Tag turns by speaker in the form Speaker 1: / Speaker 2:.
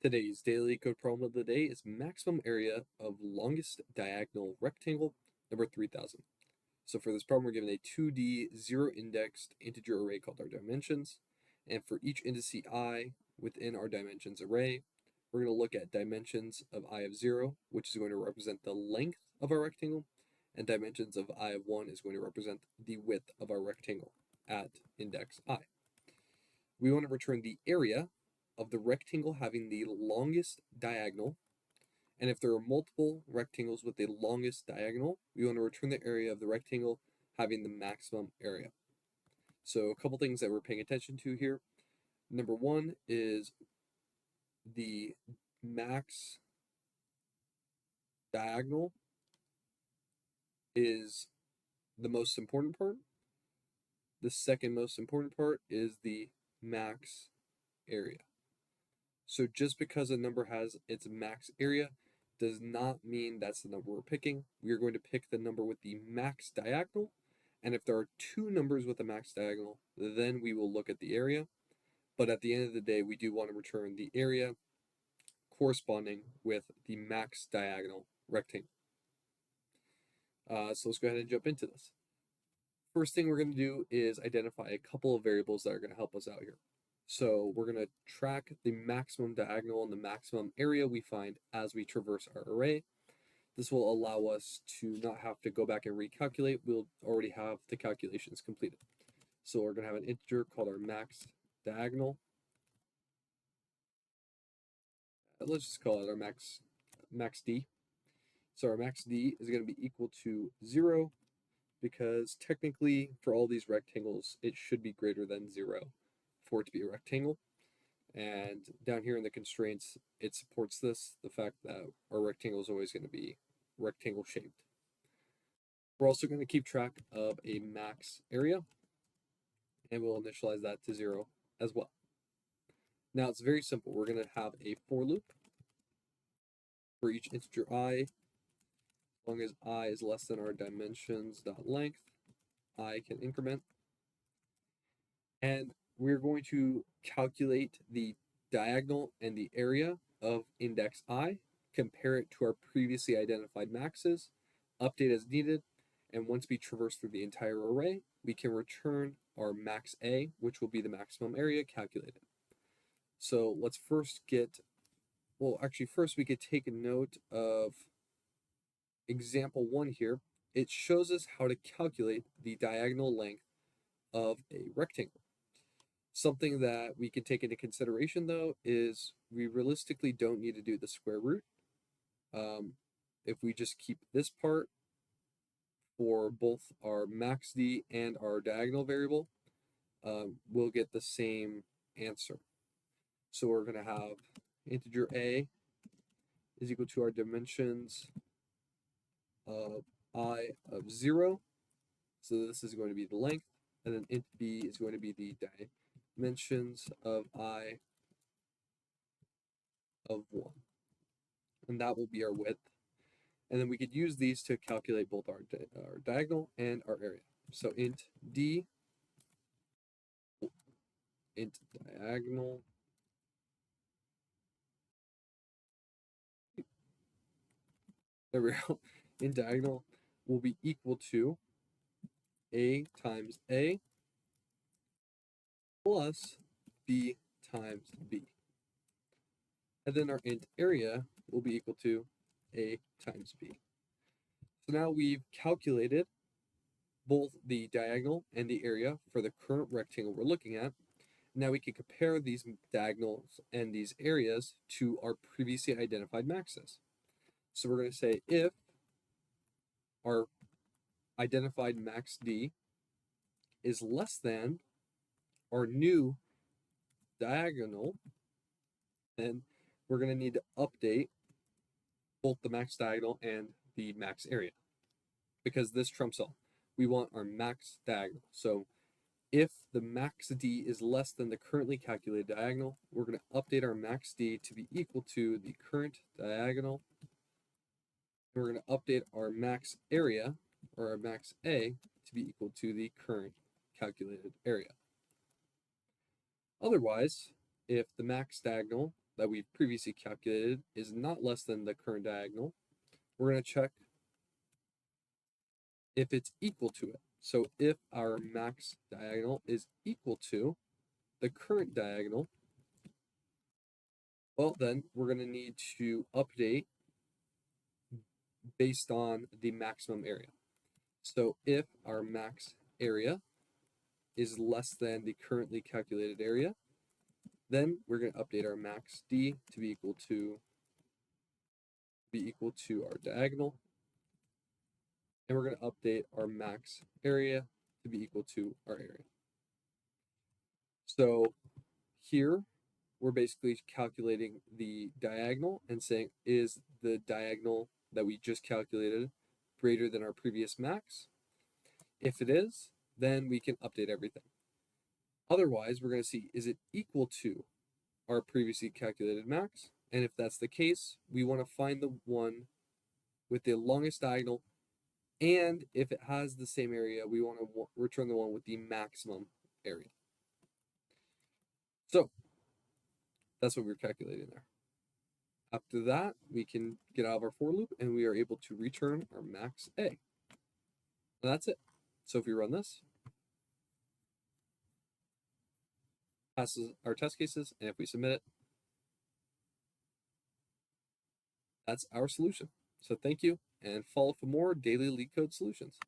Speaker 1: Today's daily code problem of the day is maximum area of longest diagonal rectangle, number 3000. So for this problem, we're given a 2D zero-indexed integer array called our dimensions. And for each index I within our dimensions array, we're going to look at dimensions of I of 0, which is going to represent the length of our rectangle, and dimensions of I of 1 is going to represent the width of our rectangle at index I. We want to return the area of the rectangle having the longest diagonal. And if there are multiple rectangles with the longest diagonal, we want to return the area of the rectangle having the maximum area. So a couple things that we're paying attention to here. Number one is the max diagonal is the most important part. The second most important part is the max area. So just because a number has its max area does not mean that's the number we're picking. We are going to pick the number with the max diagonal. And if there are two numbers with a max diagonal, then we will look at the area. But at the end of the day, we do want to return the area corresponding with the max diagonal rectangle. So let's go ahead and jump into this. First thing we're going to do is identify a couple of variables that are going to help us out here. So we're going to track the maximum diagonal and the maximum area we find as we traverse our array. This will allow us to not have to go back and recalculate. We'll already have the calculations completed. So we're going to have an integer called our max diagonal. Let's just call it our max d. So our max d is going to be equal to 0 because technically for all these rectangles, it should be greater than 0 for it to be a rectangle. And down here in the constraints, it supports this, the fact that our rectangle is always going to be rectangle shaped. We're also going to keep track of a max area, and we'll initialize that to 0 as well. Now it's very simple. We're going to have a for loop for each integer I. As long as I is less than our dimensions.length, I can increment. And we're going to calculate the diagonal and the area of index I, compare it to our previously identified maxes, update as needed, and once we traverse through the entire array, we can return our max A, which will be the maximum area calculated. So let's first first we could take a note of example 1 here. It shows us how to calculate the diagonal length of a rectangle. Something that we can take into consideration, though, is we realistically don't need to do the square root. If we just keep this part for both our max d and our diagonal variable, we'll get the same answer. So we're going to have integer a is equal to our dimensions of I of 0. So this is going to be the length, and then int b is going to be the dimensions of I of 1. And that will be our width. And then we could use these to calculate both our diagonal and our area. So int d, int diagonal, there we go, int diagonal will be equal to a times a plus b times b. And then our int area will be equal to a times b. So now we've calculated both the diagonal and the area for the current rectangle we're looking at. Now we can compare these diagonals and these areas to our previously identified maxes. So we're going to say if our identified max d is less than our new diagonal, then we're going to need to update both the max diagonal and the max area, because this trumps all. We want our max diagonal. So if the max d is less than the currently calculated diagonal, we're going to update our max d to be equal to the current diagonal. And we're going to update our max area, or our max a, to be equal to the current calculated area. Otherwise, if the max diagonal that we've previously calculated is not less than the current diagonal, we're going to check if it's equal to it. So if our max diagonal is equal to the current diagonal, well, then we're going to need to update based on the maximum area. So if our max area is less than the currently calculated area, then we're going to update our max D to be equal to our diagonal, and we're going to update our max area to be equal to our area. So here we're basically calculating the diagonal and saying, is the diagonal that we just calculated greater than our previous max? If it is, then we can update everything. Otherwise, we're going to see, is it equal to our previously calculated max? And if that's the case, we want to find the one with the longest diagonal, and if it has the same area, we want to return the one with the maximum area. So that's what we're calculating there. After that, we can get out of our for loop and we are able to return our max A. And that's it. So if we run this, passes our test cases, and if we submit it, that's our solution. So thank you, and follow for more daily LeetCode solutions.